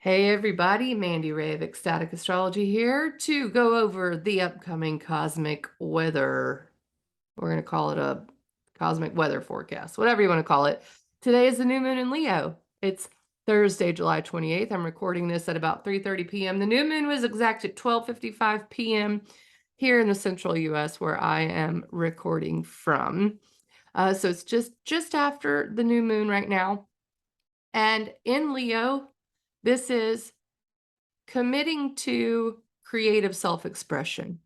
Hey everybody, Mandy Ray of Ecstatic Astrology here to go over the upcoming cosmic weather. We're going to call it a cosmic weather forecast, whatever you want to call it. Today is the new moon in Leo. It's Thursday, July 28th. I'm recording this at about 3:30 p.m. The new moon was exact at 12:55 p.m. here in the central US where I am recording from. So it's just after the new moon right now. And in Leo, this is committing to creative self-expression.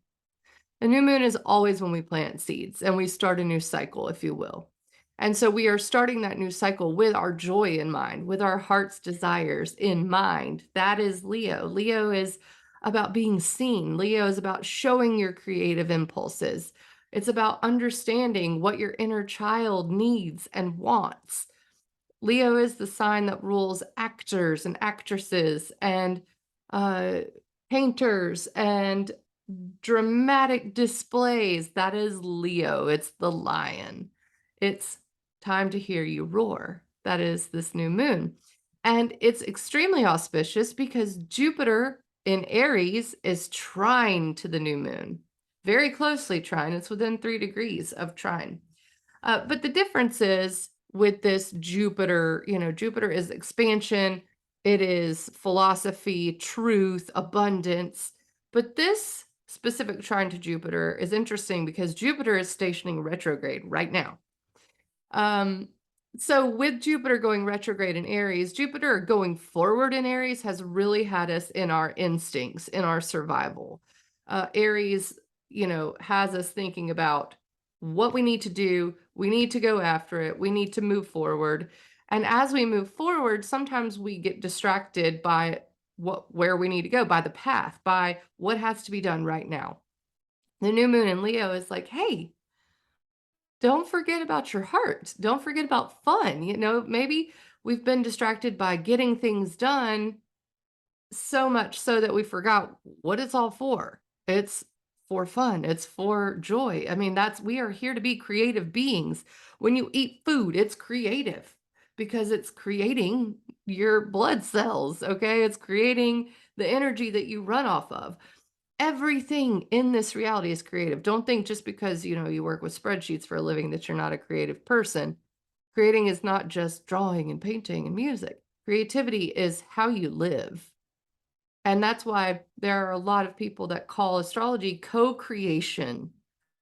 The new moon is always when we plant seeds and we start a new cycle, if you will. And so we are starting that new cycle with our joy in mind, with our heart's desires in mind. That is Leo. Leo is about being seen. Leo is about showing your creative impulses. It's about understanding what your inner child needs and wants. Leo is the sign that rules actors and actresses and uh, painters and dramatic displays. That is Leo. It's the lion. It's time to hear you roar. That is this new moon. And it's extremely auspicious because Jupiter in Aries is trine to the new moon. Very closely trine. It's within 3 degrees of trine. But the difference is with this Jupiter, Jupiter is expansion, it is philosophy, truth, abundance. But this specific trine to Jupiter is interesting because Jupiter is stationing retrograde right now. So with Jupiter going retrograde in Aries, Jupiter going forward in Aries has really had us in our instincts, in our survival. Aries, has us thinking about what we need to do. We need to go after it. We need to move forward. And as we move forward, sometimes we get distracted by where we need to go, by the path, by what has to be done right now. The new moon in Leo is like, hey, don't forget about your heart. Don't forget about fun. Maybe we've been distracted by getting things done so much so that we forgot what it's all for. It's for fun. It's for joy. I mean, we are here to be creative beings. When you eat food, it's creative because it's creating your blood cells, okay? It's creating the energy that you run off of. Everything in this reality is creative. Don't think just because, you work with spreadsheets for a living that you're not a creative person. Creating is not just drawing and painting and music. Creativity is how you live. And that's why there are a lot of people that call astrology co-creation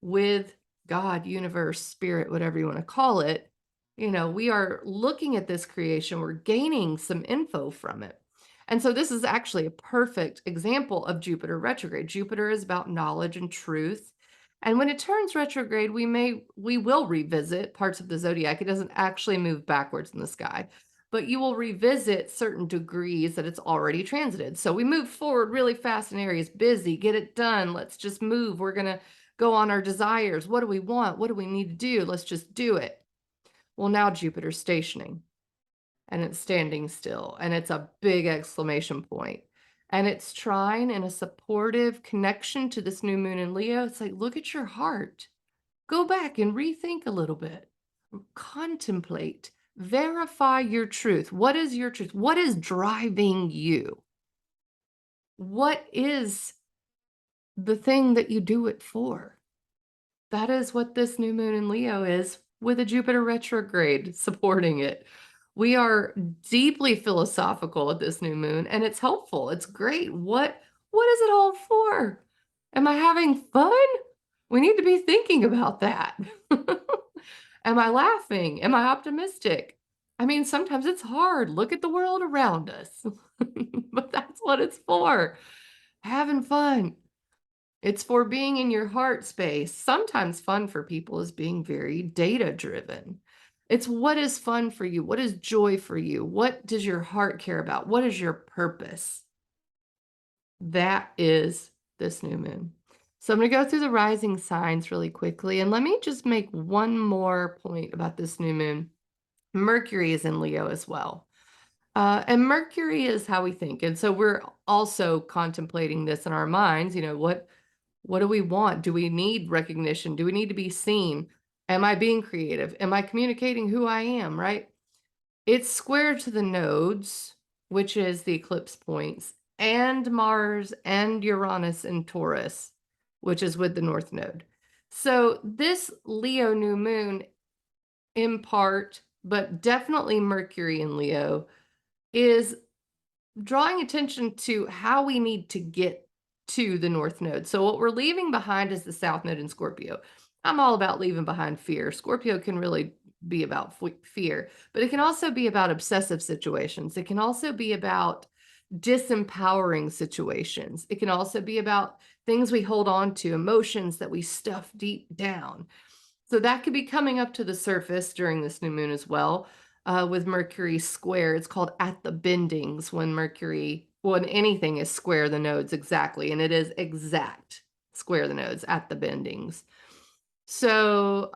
with God, universe, spirit, whatever you want to call it. We are looking at this creation, we're gaining some info from it. And so this is actually a perfect example of Jupiter retrograde. Jupiter is about knowledge and truth. And when it turns retrograde, we will revisit parts of the zodiac. It doesn't actually move backwards in the sky, but you will revisit certain degrees that it's already transited. So we move forward really fast in Aries, busy, get it done. Let's just move. We're going to go on our desires. What do we want? What do we need to do? Let's just do it. Well, now Jupiter's stationing and it's standing still and it's a big exclamation point. And it's trine in a supportive connection to this new moon in Leo. It's like, look at your heart. Go back and rethink a little bit. Contemplate. Verify your truth. What is your truth? What is driving you? What is the thing that you do it for? That is what this new moon in Leo is, with a Jupiter retrograde supporting it. We are deeply philosophical at this new moon, and it's helpful. It's great. What is it all for? Am I having fun? We need to be thinking about that. Am I laughing? Am I optimistic? I mean, sometimes it's hard. Look at the world around us. But that's what it's for. Having fun. It's for being in your heart space. Sometimes fun for people is being very data driven. It's what is fun for you? What is joy for you? What does your heart care about? What is your purpose? That is this new moon. So I'm going to go through the rising signs really quickly. And let me just make one more point about this new moon. Mercury is in Leo as well. And Mercury is how we think. And so we're also contemplating this in our minds. What do we want? Do we need recognition? Do we need to be seen? Am I being creative? Am I communicating who I am, right? It's square to the nodes which is the eclipse points, and Mars and Uranus in Taurus, which is with the North Node. So this Leo new moon, in part, but definitely Mercury in Leo, is drawing attention to how we need to get to the North Node. So what we're leaving behind is the South Node in Scorpio. I'm all about leaving behind fear. Scorpio can really be about fear, but it can also be about obsessive situations. It can also be about disempowering situations. It can also be about things we hold on to, emotions that we stuff deep down. So that could be coming up to the surface during this new moon as well, with Mercury square. It's called at the bendings when Mercury, when anything is square the nodes exactly, and it is exact square the nodes at the bendings. So,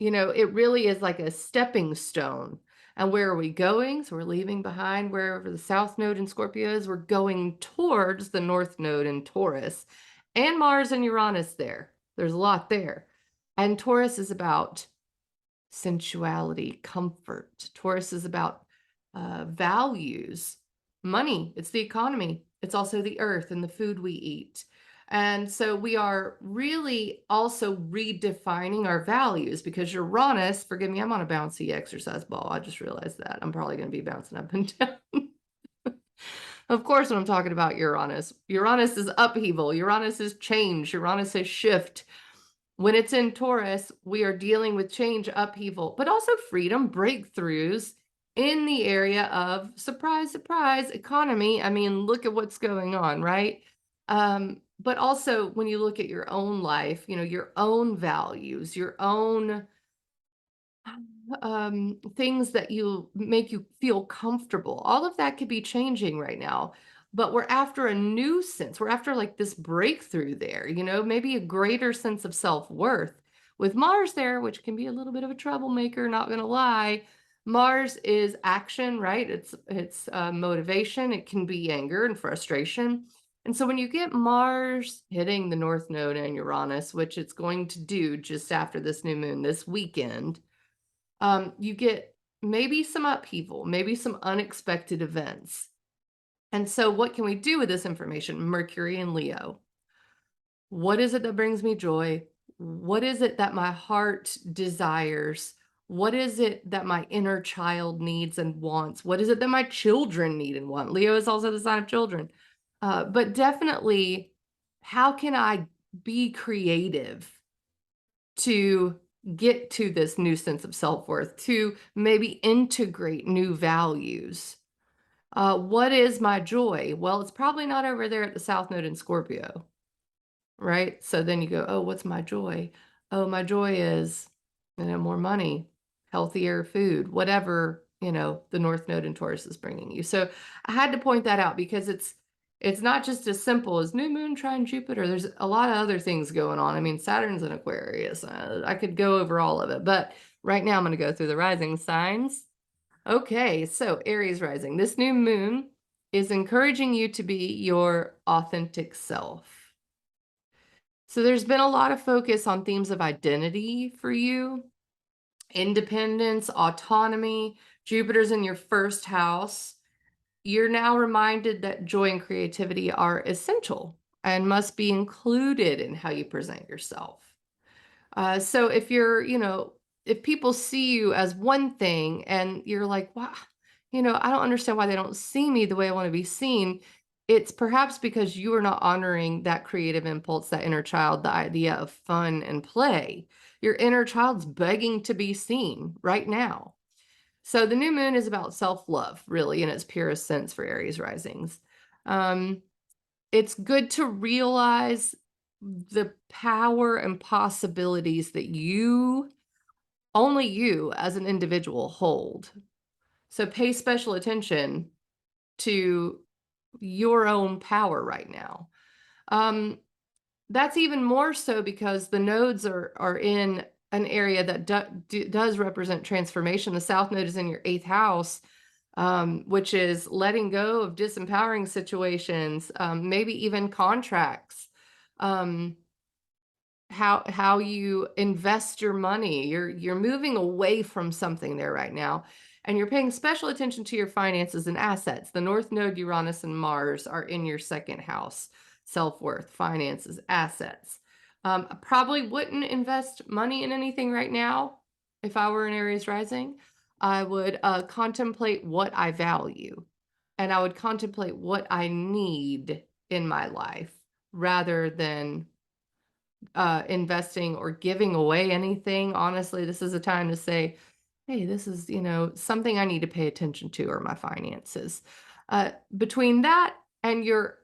it really is like a stepping stone. And where are we going? So we're leaving behind wherever the South Node in Scorpio is. We're going towards the North Node in Taurus and Mars and Uranus there. There's a lot there. And Taurus is about sensuality, comfort. Taurus is about values, money. It's the economy. It's also the earth and the food we eat. And so we are really also redefining our values because Uranus, forgive me, I'm on a bouncy exercise ball. I just realized that. I'm probably going to be bouncing up and down. Of course, when I'm talking about Uranus, Uranus is upheaval, Uranus is change, Uranus is shift. When it's in Taurus, we are dealing with change, upheaval, but also freedom, breakthroughs in the area of surprise, surprise, economy. I mean, look at what's going on, right? But also when you look at your own life, your own values, your own things that you make you feel comfortable. All of that could be changing right now, but we're after a new sense. We're after like this breakthrough there, maybe a greater sense of self-worth. With Mars there, which can be a little bit of a troublemaker, not gonna lie. Mars is action, right? It's motivation. It can be anger and frustration. And so when you get Mars hitting the North Node and Uranus, which it's going to do just after this new moon this weekend, you get maybe some upheaval, maybe some unexpected events. And so what can we do with this information? Mercury and Leo. What is it that brings me joy? What is it that my heart desires? What is it that my inner child needs and wants? What is it that my children need and want? Leo is also the sign of children. But definitely, how can I be creative to get to this new sense of self-worth, to maybe integrate new values? What is my joy? Well, it's probably not over there at the South Node in Scorpio, right? So then you go, oh, what's my joy? Oh, my joy is, more money, healthier food, whatever, the North Node in Taurus is bringing you. So I had to point that out because it's not just as simple as new moon trine Jupiter. There's a lot of other things going on. I mean, Saturn's in Aquarius. I could go over all of it, but right now I'm going to go through the rising signs. Okay, so Aries rising. This new moon is encouraging you to be your authentic self. So there's been a lot of focus on themes of identity for you, independence, autonomy. Jupiter's in your first house. You're now reminded that joy and creativity are essential and must be included in how you present yourself. So if people see you as one thing and you're like, wow, I don't understand why they don't see me the way I want to be seen. It's perhaps because you are not honoring that creative impulse, that inner child, the idea of fun and play. Your inner child's begging to be seen right now. So the new moon is about self-love, really, in its purest sense for Aries risings. Um, it's good to realize the power and possibilities that only you as an individual hold. So pay special attention to your own power right now. Um, that's even more so because the nodes are in an area that does represent transformation. The South Node is in your 8th house, which is letting go of disempowering situations, maybe even contracts. How you invest your money. You're moving away from something there right now. And you're paying special attention to your finances and assets. The North Node, Uranus, and Mars are in your second house: self-worth, finances, assets. I probably wouldn't invest money in anything right now if I were an Aries rising. I would contemplate what I value, and I would contemplate what I need in my life rather than investing or giving away anything. Honestly, this is a time to say, hey, this is, something I need to pay attention to, or my finances. Between that and your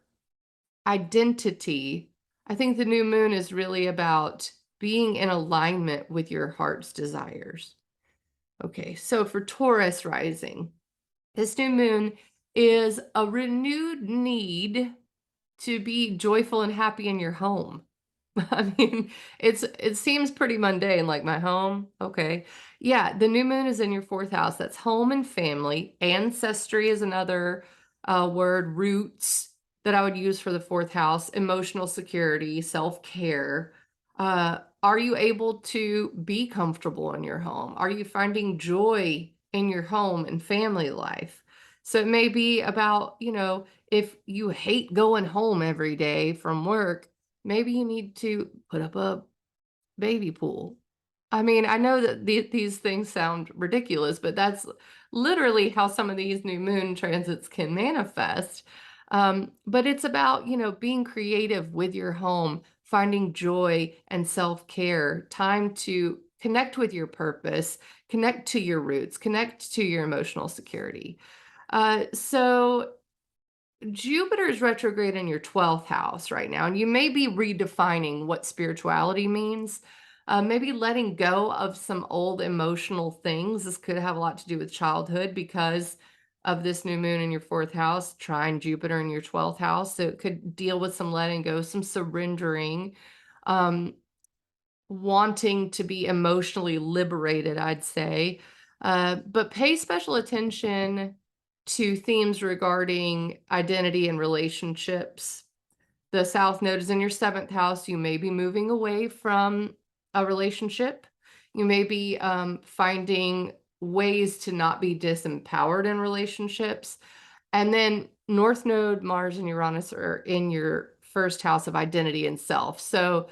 identity, I think the new moon is really about being in alignment with your heart's desires. Okay, so for Taurus rising, this new moon is a renewed need to be joyful and happy in your home. I mean, it seems pretty mundane, like my home. Okay. Yeah, the new moon is in your fourth house. That's home and family. Ancestry is another word, roots that I would use for the fourth house, emotional security, self-care. Are you able to be comfortable in your home? Are you finding joy in your home and family life? So it may be about, if you hate going home every day from work, maybe you need to put up a baby pool. I mean, I know that these things sound ridiculous, but that's literally how some of these new moon transits can manifest. But it's about, being creative with your home, finding joy and self-care, time to connect with your purpose, connect to your roots, connect to your emotional security. So Jupiter is retrograde in your 12th house right now, and you may be redefining what spirituality means. Maybe letting go of some old emotional things. This could have a lot to do with childhood because of this new moon in your fourth house, trine Jupiter in your 12th house. So it could deal with some letting go, some surrendering, um, wanting to be emotionally liberated, I'd say. But pay special attention to themes regarding identity and relationships. The South Node is in your seventh house. You may be moving away from a relationship. You may be finding ways to not be disempowered in relationships. And then North Node, Mars, and Uranus are in your first house of identity and self. So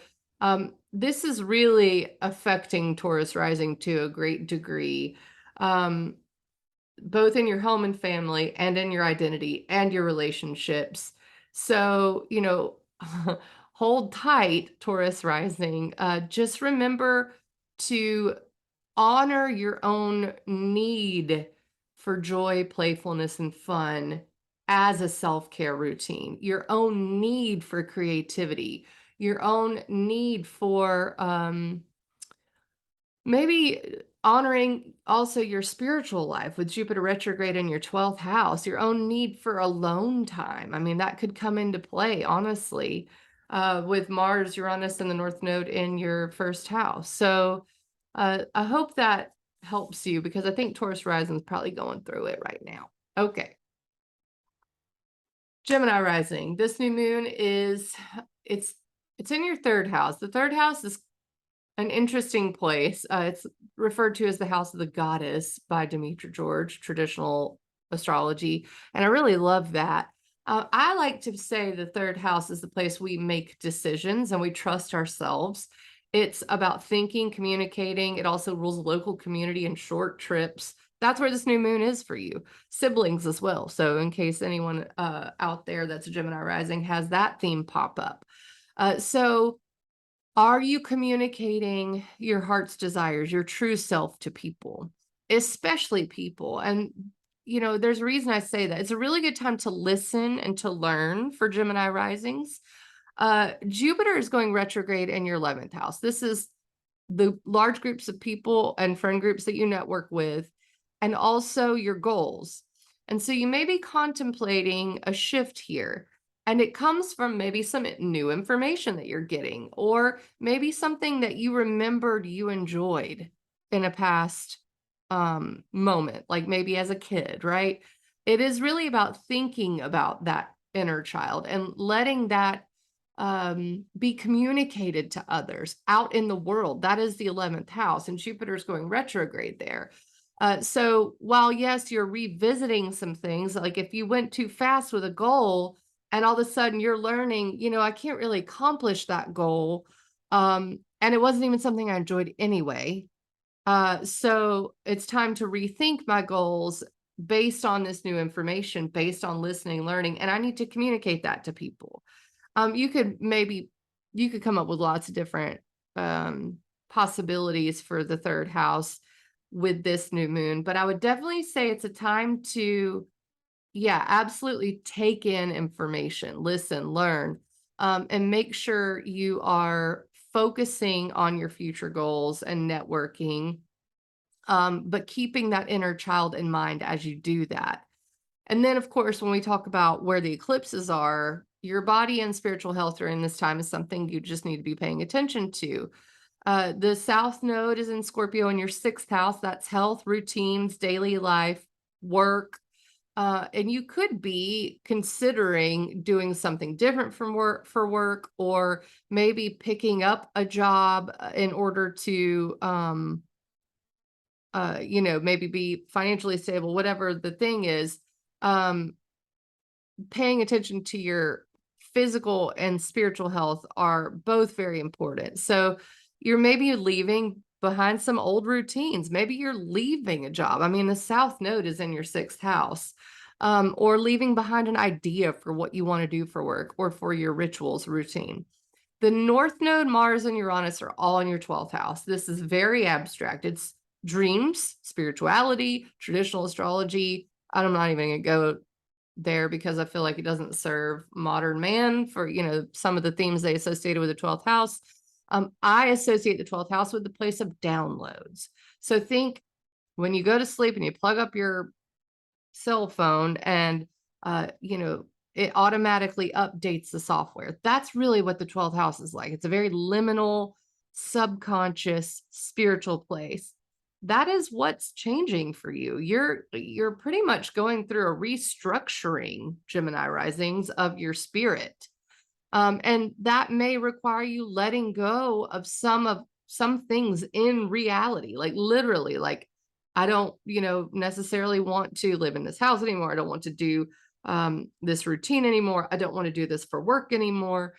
this is really affecting Taurus rising to a great degree, um, both in your home and family, and in your identity and your relationships. So, hold tight, Taurus rising. Just remember to honor your own need for joy, playfulness, and fun as a self-care routine, your own need for creativity, your own need for maybe honoring also your spiritual life with Jupiter retrograde in your 12th house, your own need for alone time. I mean, that could come into play, honestly, with Mars, Uranus, and the North Node in your first house. So I hope that helps you, because I think Taurus rising is probably going through it right now. Okay. Gemini rising. This new moon it's it's in your third house. The third house is an interesting place. It's referred to as the house of the goddess by Demetra George, traditional astrology, and I really love that. I like to say the third house is the place we make decisions and we trust ourselves. It's about thinking, communicating. It also rules local community and short trips. That's where this new moon is for you. Siblings as well. So in case anyone out there that's a Gemini rising has that theme pop up. So are you communicating your heart's desires, your true self to people, especially people? And, there's a reason I say that. It's a really good time to listen and to learn for Gemini risings. Jupiter is going retrograde in your 11th house. This is the large groups of people and friend groups that you network with, and also your goals. And so you may be contemplating a shift here. And it comes from maybe some new information that you're getting, or maybe something that you remembered you enjoyed in a past moment, like maybe as a kid, right? It is really about thinking about that inner child and letting that be communicated to others out in the world. That is the 11th house, and Jupiter's going retrograde there. So while yes, you're revisiting some things, like if you went too fast with a goal and all of a sudden you're learning, I can't really accomplish that goal. And it wasn't even something I enjoyed anyway. So it's time to rethink my goals based on this new information, based on listening, learning, and I need to communicate that to people. You could maybe you could come up with lots of different um, possibilities for the third house with this new moon, but I would definitely say it's a time to, yeah, absolutely take in information, listen, learn, and make sure you are focusing on your future goals and networking, but keeping that inner child in mind as you do that. And then, of course, when we talk about where the eclipses are, your body and spiritual health during this time is something you just need to be paying attention to. The South Node is in Scorpio in your sixth house. That's health, routines, daily life, work. And you could be considering doing something different from work for work, or maybe picking up a job in order to maybe be financially stable, whatever the thing is. Um, Paying attention to your physical and spiritual health are both very important. So you're maybe leaving behind some old routines. Maybe you're leaving a job. I mean, the South Node is in your sixth house. Or leaving behind an idea for what you want to do for work or for your rituals routine. The North Node, Mars, and Uranus are all in your 12th house. This is very abstract. It's dreams, spirituality, traditional astrology. I'm not even going to go there because I feel like it doesn't serve modern man for, some of the themes they associated with the 12th house. I associate the 12th house with the place of downloads. So think when you go to sleep and you plug up your cell phone and, it automatically updates the software. That's really what the 12th house is like. It's a very liminal, subconscious, spiritual place. That is what's changing for you. You're pretty much going through a restructuring, Gemini risings, of your spirit. And that may require you letting go of some things in reality, like literally, like I don't, necessarily want to live in this house anymore. I don't want to do this routine anymore. I don't want to do this for work anymore.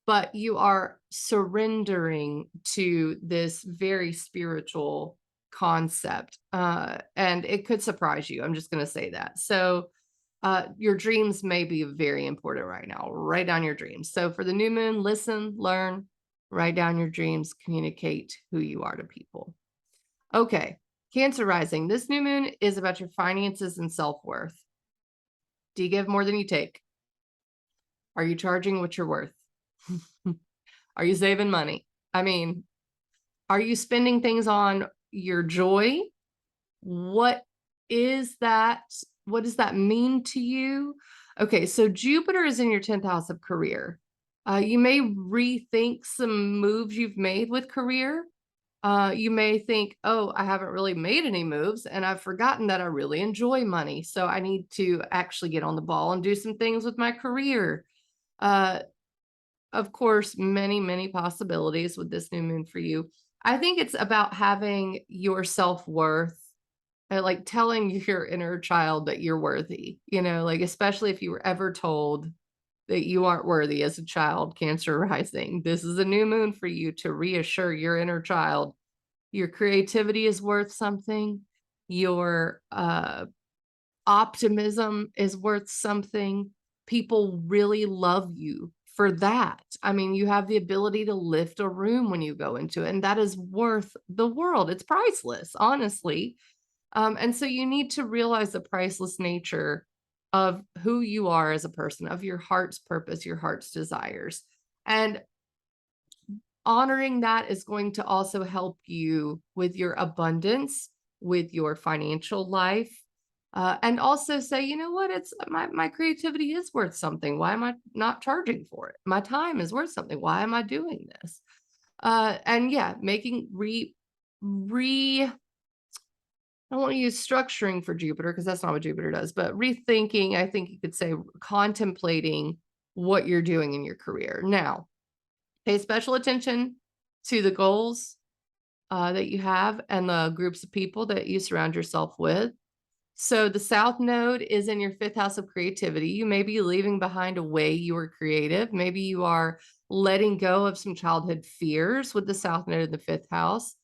But you are surrendering to this very spiritual concept. And it could surprise you. I'm just going to say that. So, your dreams may be very important right now. Write down your dreams. So for the new moon, listen, learn, write down your dreams, communicate who you are to people. Okay. Cancer rising. This new moon is about your finances and self-worth. Do you give more than you take? Are you charging what you're worth? Are you saving money? I mean, are you spending things on your joy? What is that? What does that mean to you? Okay, so Jupiter is in your 10th house of career. You may rethink some moves you've made with career. You may think, oh, I haven't really made any moves and I've forgotten that I really enjoy money. So I need to actually get on the ball and do some things with my career. Uh, of course, many, many possibilities with this new moon for you. I think it's about having your self-worth, like telling your inner child that you're worthy, like especially if you were ever told that you aren't worthy as a child, Cancer rising. This is a new moon for you to reassure your inner child your creativity is worth something, your optimism is worth something. People really love you for that. I mean, you have the ability to lift a room when you go into it, and that is worth the world. It's priceless, honestly. And so you need to realize the priceless nature of who you are as a person, of your heart's purpose, your heart's desires. And honoring that is going to also help you with your abundance, with your financial life. And also say, you know what, it's my creativity is worth something. Why am I not charging for it? My time is worth something. Why am I doing this? And yeah, making I don't want to use structuring for Jupiter because that's not what Jupiter does, but rethinking, I think you could say contemplating what you're doing in your career. Now, pay special attention to the goals that you have and the groups of people that you surround yourself with. So the South Node is in your fifth house of creativity. You may be leaving behind a way you were creative. Maybe you are letting go of some childhood fears with the South Node in the fifth house,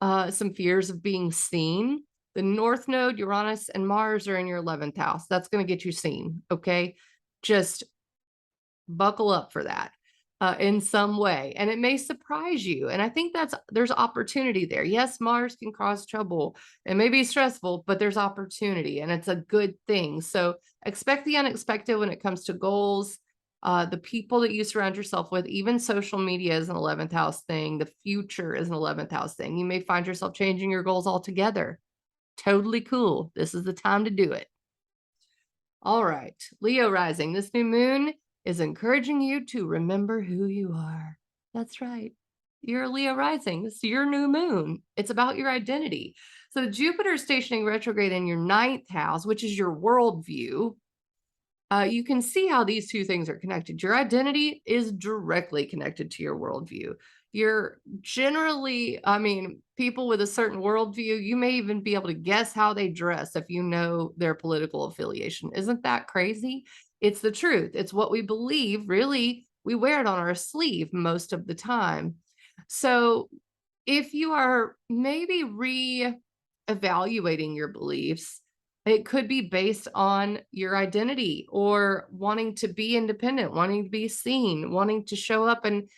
some fears of being seen. The North Node, Uranus, and Mars are in your 11th house. That's going to get you seen. Okay. Just buckle up for that in some way. And it may surprise you. And I think there's opportunity there. Yes, Mars can cause trouble. It may be stressful, but there's opportunity and it's a good thing. So expect the unexpected when it comes to goals. The people that you surround yourself with, even social media is an 11th house thing. The future is an 11th house thing. You may find yourself changing your goals altogether. Totally cool. This is the time to do it. All right, Leo rising. This new moon is encouraging you to remember who you are. That's right. You're a Leo rising. It's your new moon. It's about your identity. So Jupiter is stationing retrograde in your 9th house, which is your worldview. You can see how these two things are connected. Your identity is directly connected to your worldview. You're generally, I mean, people with a certain worldview, you may even be able to guess how they dress if you know their political affiliation. Isn't that crazy? It's the truth. It's what we believe. Really, we wear it on our sleeve most of the time. So if you are maybe re-evaluating your beliefs, it could be based on your identity or wanting to be independent, wanting to be seen, wanting to show up and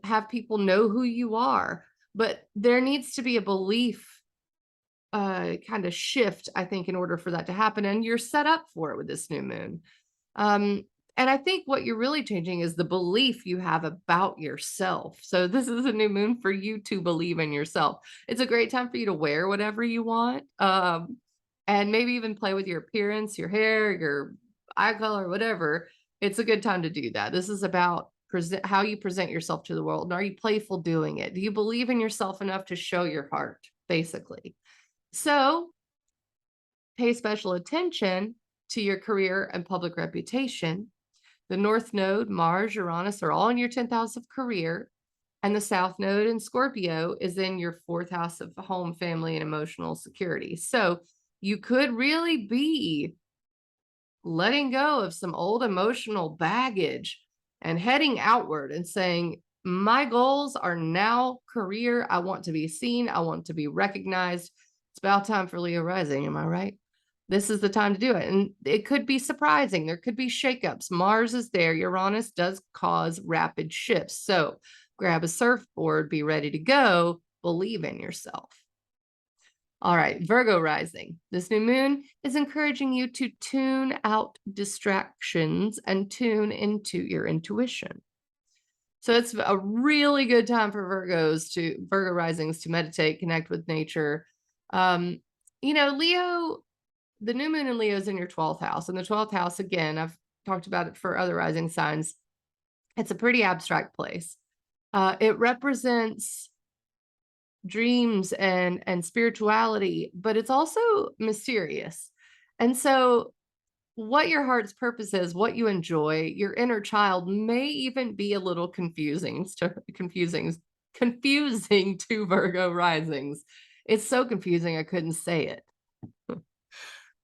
have people know who you are. But there needs to be a belief kind of shift, I think, in order for that to happen. And you're set up for it with this new moon. Um, and I think what you're really changing is the belief you have about yourself. So this is a new moon for you to believe in yourself. It's a great time for you to wear whatever you want. And maybe even play with your appearance, your hair, your eye color, whatever. It's a good time to do that. This is about how you present yourself to the world. And are you playful doing it? Do you believe in yourself enough to show your heart, basically? So pay special attention to your career and public reputation. The North Node, Mars, Uranus are all in your 10th house of career. And the South Node in Scorpio is in your 4th house of home, family, and emotional security. So you could really be letting go of some old emotional baggage and heading outward and saying, my goals are now career. I want to be seen. I want to be recognized. It's about time for Leo rising. Am I right? This is the time to do it. And it could be surprising. There could be shakeups. Mars is there. Uranus does cause rapid shifts. So grab a surfboard, be ready to go, believe in yourself. All right, Virgo rising. This new moon is encouraging you to tune out distractions and tune into your intuition. So it's a really good time for Virgo risings to meditate, connect with nature. Leo, the new moon in Leo is in your 12th house. And the 12th house, again, I've talked about it for other rising signs. It's a pretty abstract place. It represents dreams and spirituality, but it's also mysterious. And so what your heart's purpose is, what you enjoy, your inner child may even be a little confusing to Virgo risings. It's so confusing I couldn't say it.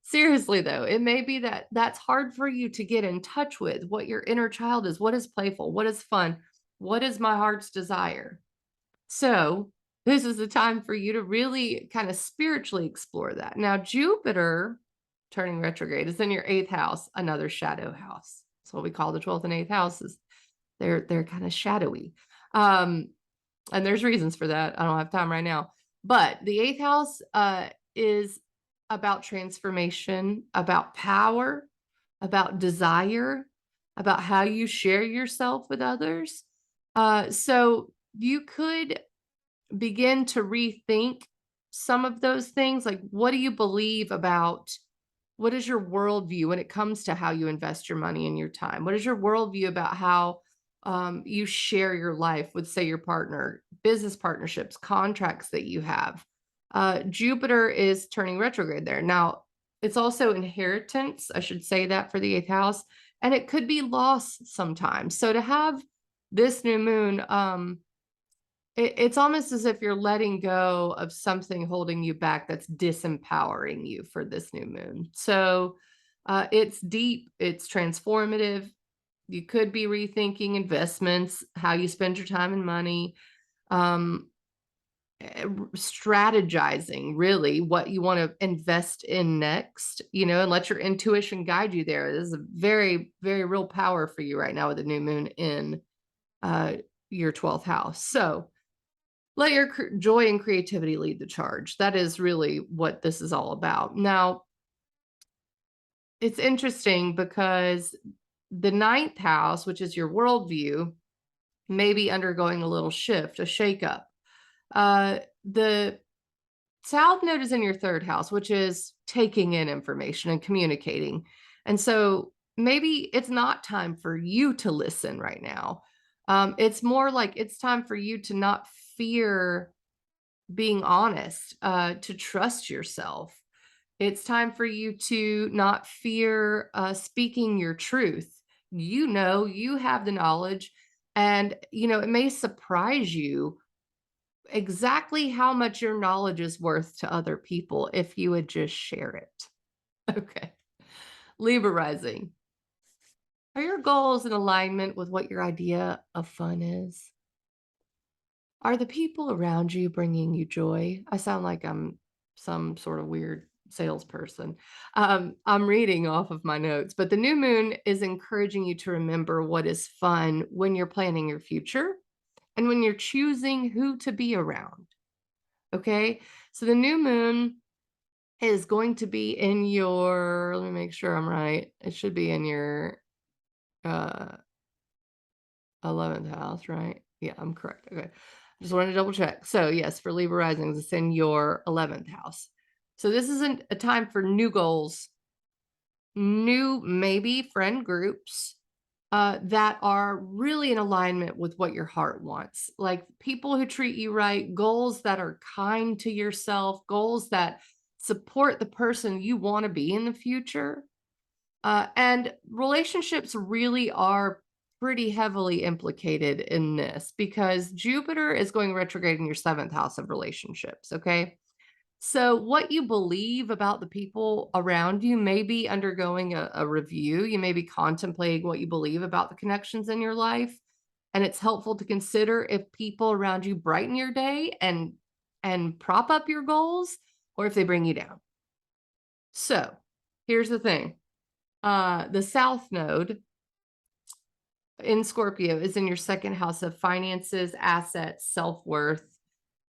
Seriously though, it may be that that's hard for you to get in touch with what your inner child is, what is playful, what is fun, what is my heart's desire. So this is the time for you to really kind of spiritually explore that. Now, Jupiter turning retrograde is in your 8th house, another shadow house. That's what we call the 12th and 8th houses. They're kind of shadowy. And there's reasons for that. I don't have time right now. But the 8th house is about transformation, about power, about desire, about how you share yourself with others. So you could begin to rethink some of those things. Like, what do you believe about, what is your worldview when it comes to how you invest your money and your time? What is your worldview about how you share your life with, say, your partner, business partnerships, contracts that you have? Jupiter is turning retrograde there. Now, it's also inheritance. I should say that for the 8th house. And it could be loss sometimes. So to have this new moon It's almost as if you're letting go of something holding you back that's disempowering you for this new moon. So it's deep, it's transformative. You could be rethinking investments, how you spend your time and money, um, strategizing really what you want to invest in next, and let your intuition guide you there. This is a very, very real power for you right now with the new moon in uh, your 12th house. So let your joy and creativity lead the charge. That is really what this is all about. Now, it's interesting because the ninth house, which is your worldview, may be undergoing a little shift, a shakeup. The South node is in your third house, which is taking in information and communicating. And so maybe it's not time for you to listen right now. It's more like it's time for you to not fear being honest, to trust yourself. It's time for you to not fear speaking your truth. You have the knowledge, and it may surprise you exactly how much your knowledge is worth to other people if you would just share it. Okay. Libra rising. Are your goals in alignment with what your idea of fun is? Are the people around you bringing you joy? I sound like I'm some sort of weird salesperson. I'm reading off of my notes, but the new moon is encouraging you to remember what is fun when you're planning your future and when you're choosing who to be around. Okay. So the new moon is going to be in your, let me make sure I'm right. It should be in your uh 11th house, right? Yeah, I'm correct. Okay. Just wanted to double check. So, yes, for Libra risings, it's in your 11th house. So, this isn't a time for new goals, new maybe friend groups that are really in alignment with what your heart wants. Like people who treat you right, goals that are kind to yourself, goals that support the person you want to be in the future. And relationships really are pretty heavily implicated in this because Jupiter is going retrograde in your seventh house of relationships. Okay. So, what you believe about the people around you may be undergoing a review. You may be contemplating what you believe about the connections in your life. And it's helpful to consider if people around you brighten your day and prop up your goals or if they bring you down. So, here's the thing. The South Node in Scorpio is in your second house of finances, assets, self-worth.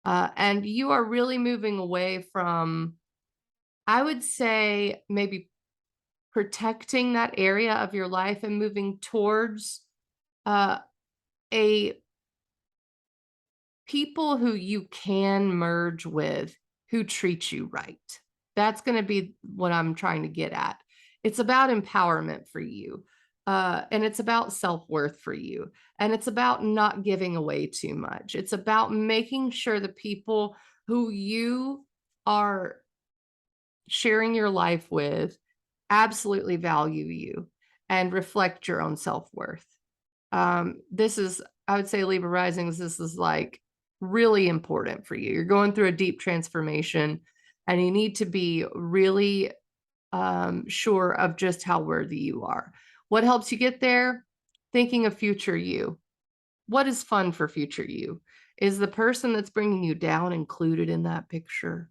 And you are really moving away from, I would say, maybe protecting that area of your life and moving towards uh, a people who you can merge with who treat you right. That's going to be what I'm trying to get at. It's about empowerment for you. And it's about self-worth for you. And it's about not giving away too much. It's about making sure the people who you are sharing your life with absolutely value you and reflect your own self-worth. This is, I would say, Libra risings, this is like really important for you. You're going through a deep transformation and you need to be really sure of just how worthy you are. What helps you get there? Thinking of future you. What is fun for future you? Is the person that's bringing you down included in that picture?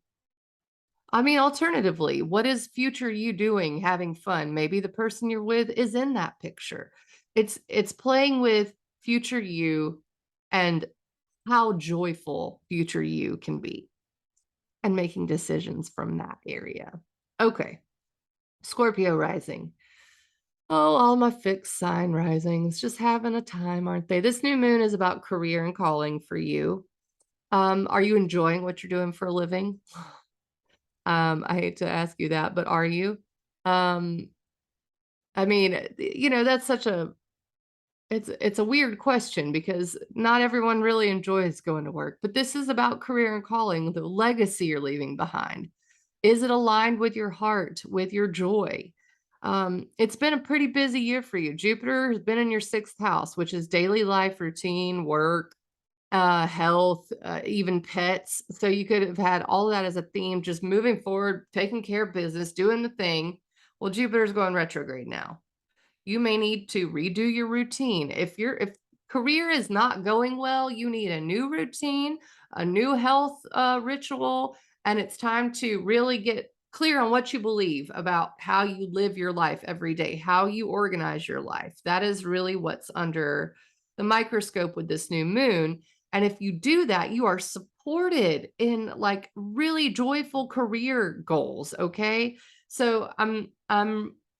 I mean, alternatively, what is future you doing, having fun? Maybe the person you're with is in that picture. It's playing with future you and how joyful future you can be and making decisions from that area. Okay. Scorpio rising. Oh, all my fixed sign risings just having a time, aren't they? This new moon is about career and calling for you. Are you enjoying what you're doing for a living? I hate to ask you that, but are you? Um, I mean, that's such a it's a weird question because not everyone really enjoys going to work, but this is about career and calling, the legacy you're leaving behind. Is it aligned with your heart, with your joy? It's been a pretty busy year for you. Jupiter has been in your sixth house, which is daily life, routine, work, health, even pets. So you could have had all of that as a theme, just moving forward, taking care of business, doing the thing. Well, Jupiter's going retrograde now. You may need to redo your routine. If career is not going well, you need a new routine, a new health ritual, and it's time to really get clear on what you believe about how you live your life every day, how you organize your life. That is really what's under the microscope with this new moon. And if you do that, you are supported in like really joyful career goals. Okay. So I'm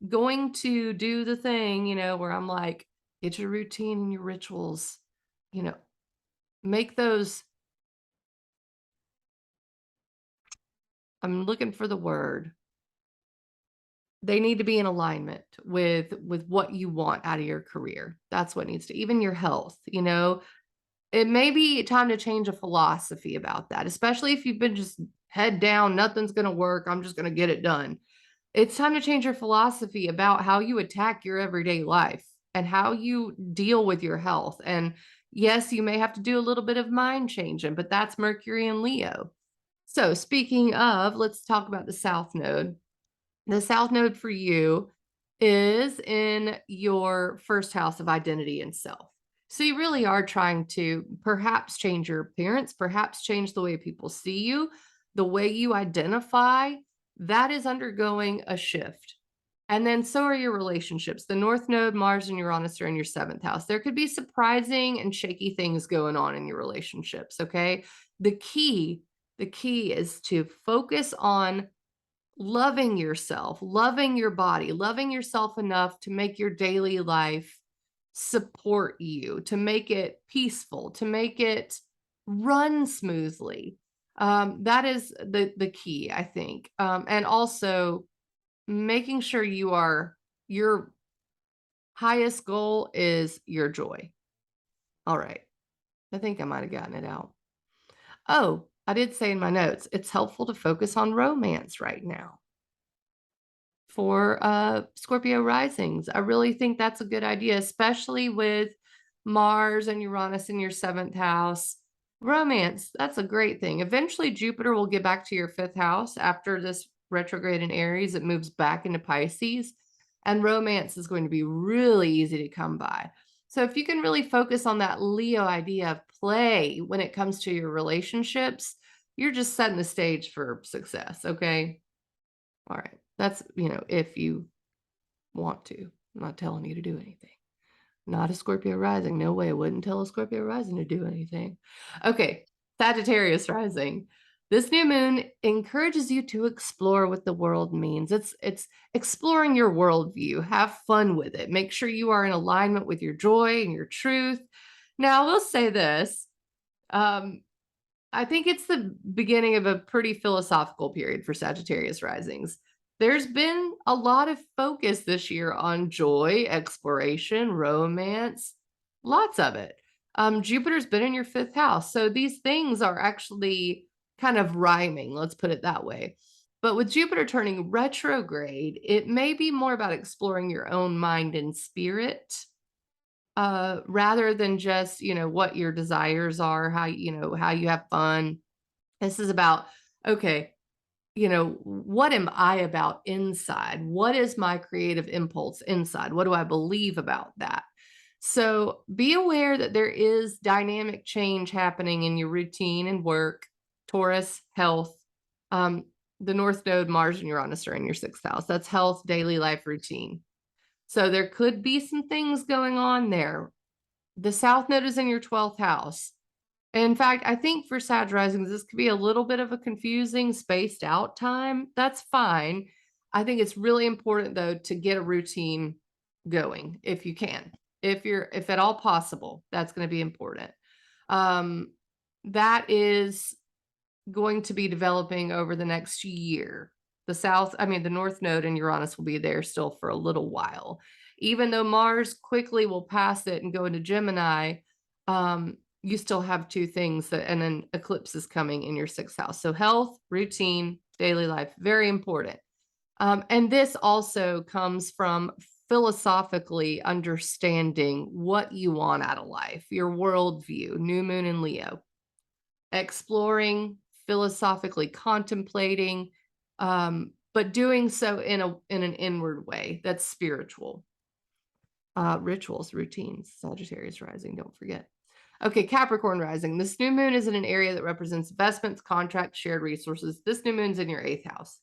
going to do the thing, where I'm like, get your routine and your rituals, you know, make those. I'm looking for the word. They need to be in alignment with what you want out of your career. That's what needs to, even your health. It may be time to change a philosophy about that, especially if you've been just head down, nothing's going to work. I'm just going to get it done. It's time to change your philosophy about how you attack your everyday life and how you deal with your health. And yes, you may have to do a little bit of mind changing, but that's Mercury and Leo. So, speaking of, let's talk about the South Node. The South Node for you is in your first house of identity and self. So, you really are trying to perhaps change your appearance, perhaps change the way people see you, the way you identify. That is undergoing a shift. And then so are your relationships. The North Node, Mars, and Uranus are in your seventh house. There could be surprising and shaky things going on in your relationships. Okay. The key, the key is to focus on loving yourself, loving your body, loving yourself enough to make your daily life support you, to make it peaceful, to make it run smoothly. That is the key, I think. And also making sure your highest goal is your joy. All right. I think I might have gotten it out. Oh, I did say in my notes, it's helpful to focus on romance right now for Scorpio risings. I really think that's a good idea, especially with Mars and Uranus in your seventh house. Romance, that's a great thing. Eventually, Jupiter will get back to your fifth house after this retrograde in Aries. It moves back into Pisces, and romance is going to be really easy to come by. So, if you can really focus on that Leo idea of play when it comes to your relationships, you're just setting the stage for success. Okay. All right. That's, if you want to. I'm not telling you to do anything. Not a Scorpio rising. No way. I wouldn't tell a Scorpio rising to do anything. Okay. Sagittarius rising. This new moon encourages you to explore what the world means. It's exploring your worldview. Have fun with it. Make sure you are in alignment with your joy and your truth. Now, I will say this. I think it's the beginning of a pretty philosophical period for Sagittarius risings. There's been a lot of focus this year on joy, exploration, romance, lots of it. Jupiter's been in your fifth house. So these things are actually kind of rhyming, let's put it that way. But with Jupiter turning retrograde, it may be more about exploring your own mind and spirit rather than just, what your desires are, how you have fun. This is about, okay, what am I about inside? What is my creative impulse inside? What do I believe about that? So be aware that there is dynamic change happening in your routine and work, Taurus, health. The North Node, Mars, and Uranus are in your sixth house. That's health, daily life routine. So there could be some things going on there. The South Node is in your 12th house. In fact, I think for Sag risings, this could be a little bit of a confusing, spaced out time. That's fine. I think it's really important, though, to get a routine going if you can. If at all possible, that's going to be important. That is going to be developing over the next year. The North Node and Uranus will be there still for a little while. Even though Mars quickly will pass it and go into Gemini, you still have two things and then eclipse is coming in your sixth house. So health, routine, daily life, very important. And this also comes from philosophically understanding what you want out of life, your worldview, new moon in Leo, exploring, philosophically contemplating, but doing so in an inward way that's spiritual. Rituals, routines, Sagittarius rising, don't forget. Okay, Capricorn rising. This new moon is in an area that represents investments, contracts, shared resources. This new moon's in your 8th house.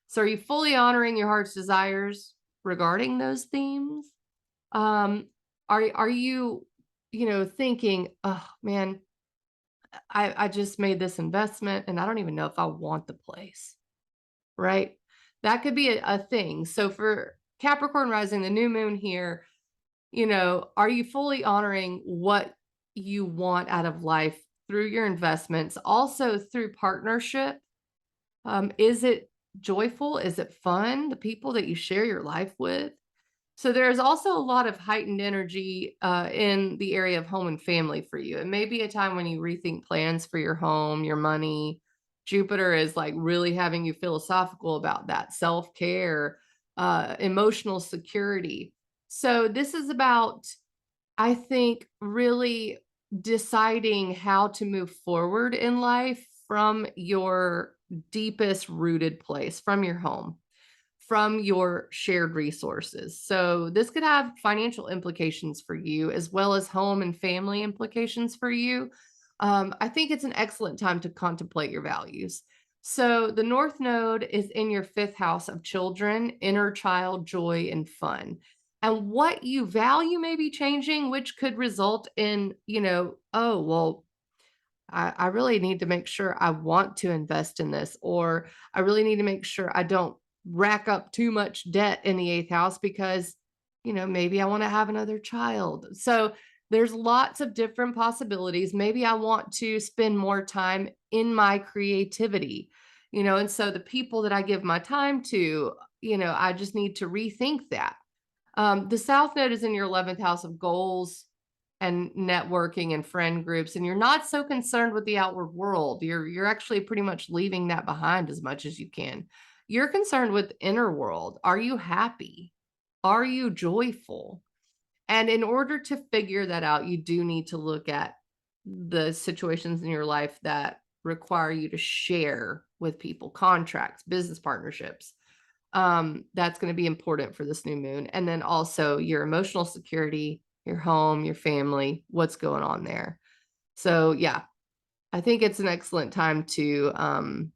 So are you fully honoring your heart's desires regarding those themes? Are you, thinking, oh man, I just made this investment and I don't even know if I want the place, right? That could be a thing. So for Capricorn rising, the new moon here, are you fully honoring what you want out of life through your investments, also through partnership? Is it joyful? Is it fun? The people that you share your life with? So there's also a lot of heightened energy in the area of home and family for you. It may be a time when you rethink plans for your home, your money. Jupiter is like really having you philosophical about that self-care, emotional security. So this is about, I think, really deciding how to move forward in life from your deepest rooted place, from your home, from your shared resources. So this could have financial implications for you as well as home and family implications for you. I think it's an excellent time to contemplate your values. So the North Node is in your 5th house of children, inner child, joy, and fun. And what you value may be changing, which could result in, oh, well, I really need to make sure I want to invest in this, or I really need to make sure I don't rack up too much debt in the 8th house because, maybe I want to have another child. So there's lots of different possibilities. Maybe I want to spend more time in my creativity, and so the people that I give my time to, I just need to rethink that. The South Node is in your 11th house of goals and networking and friend groups, and you're not so concerned with the outward world. You're actually pretty much leaving that behind as much as you can. You're concerned with inner world. Are you happy? Are you joyful? And in order to figure that out, you do need to look at the situations in your life that require you to share with people, contracts, business partnerships. That's going to be important for this new moon. And then also your emotional security, your home, your family, what's going on there. So yeah, I think it's an excellent time to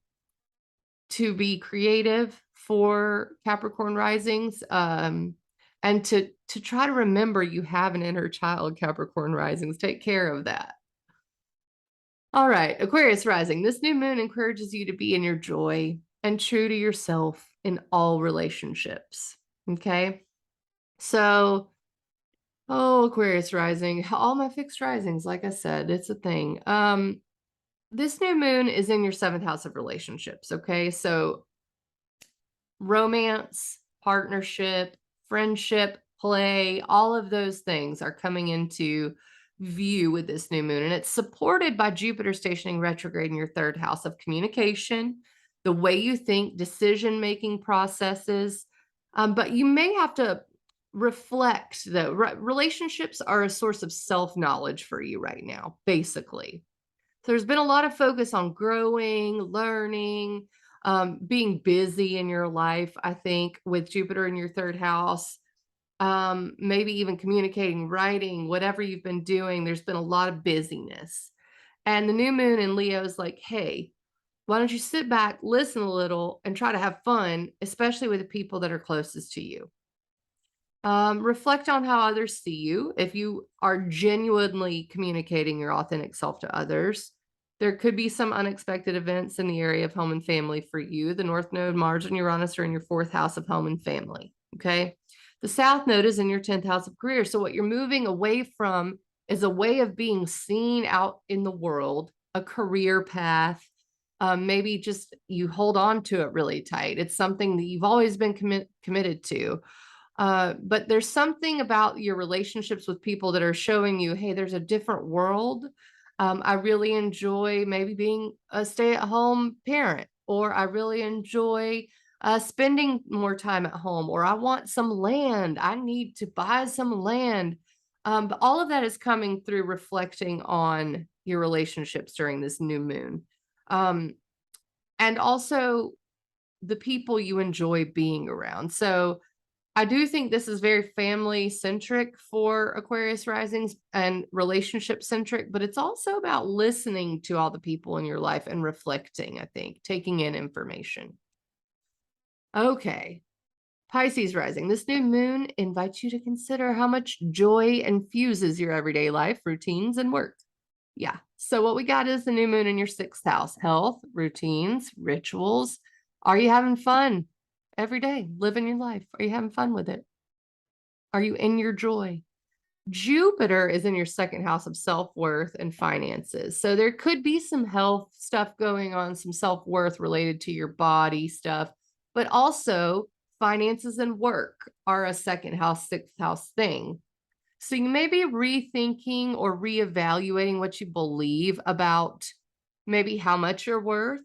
be creative for Capricorn risings. And to try to remember you have an inner child, Capricorn risings. Take care of that. All right, Aquarius rising. This new moon encourages you to be in your joy and true to yourself in all relationships. Okay. So, oh, Aquarius rising, all my fixed risings, like I said, it's a thing. This new moon is in your 7th house of relationships. Okay. So romance, partnership, friendship, play, all of those things are coming into view with this new moon. And it's supported by Jupiter stationing retrograde in your 3rd house of communication, the way you think, decision-making processes. But you may have to reflect that relationships are a source of self-knowledge for you right now, basically. So there's been a lot of focus on growing, learning, being busy in your life, I think, with Jupiter in your 3rd house, maybe even communicating, writing, whatever you've been doing, there's been a lot of busyness. And the new moon in Leo is like, hey, why don't you sit back, listen a little, and try to have fun, especially with the people that are closest to you. Reflect on how others see you. If you are genuinely communicating your authentic self to others, there could be some unexpected events in the area of home and family for you. The North Node, Mars, and Uranus are in your 4th house of home and family. Okay. The South Node is in your 10th house of career. So what you're moving away from is a way of being seen out in the world, a career path. Maybe just you hold on to it really tight. It's something that you've always been committed to. But there's something about your relationships with people that are showing you, hey, there's a different world. I really enjoy maybe being a stay-at-home parent, or I really enjoy spending more time at home, or I want some land. I need to buy some land. But all of that is coming through reflecting on your relationships during this new moon. Um, and also the people you enjoy being around. So I do think this is very family centric for Aquarius risings and relationship centric, but it's also about listening to all the people in your life and reflecting, I think, taking in information. Okay. Pisces rising. This new moon invites you to consider how much joy infuses your everyday life, routines, and work. Yeah. So, what we got is the new moon in your sixth house: health, routines, rituals. Are you having fun every day, living your life? Are you having fun with it? Are you in your joy? Jupiter is in your second house of self-worth and finances. So there could be some health stuff going on, some self-worth related to your body stuff, but also finances and work are a second house, sixth house thing. So you may be rethinking or reevaluating what you believe about maybe how much you're worth,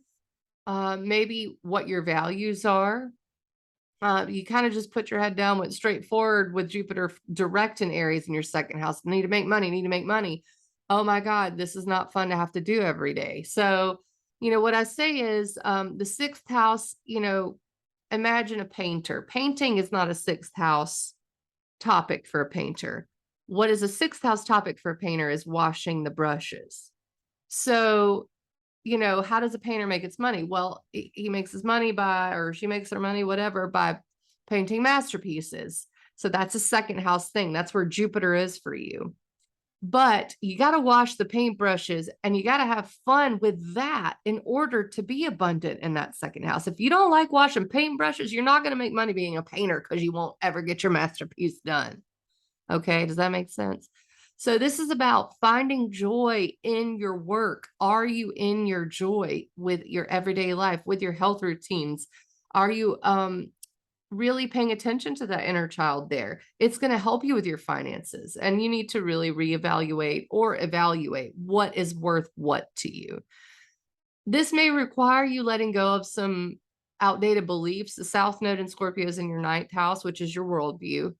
maybe what your values are. You kind of just put your head down, went straight forward with Jupiter direct in Aries in your second house. Need to make money, need to make money. Oh my God, this is not fun to have to do every day. So, what I say is the sixth house, imagine a painter. Painting is not a sixth house topic for a painter. What is a sixth house topic for a painter is washing the brushes. So how does a painter make its money? Well, he makes his money by, or she makes their money, whatever, by painting masterpieces. So that's a second house thing. That's where Jupiter is for you. But you got to wash the paintbrushes and you got to have fun with that in order to be abundant in that second house. If you don't like washing paintbrushes, you're not going to make money being a painter because you won't ever get your masterpiece done. Okay. Does that make sense? So this is about finding joy in your work. Are you in your joy with your everyday life, with your health routines? Are you really paying attention to that inner child there? It's going to help you with your finances, and you need to really reevaluate or evaluate what is worth what to you. This may require you letting go of some outdated beliefs. The South Node in Scorpio is in your ninth house, which is your worldview.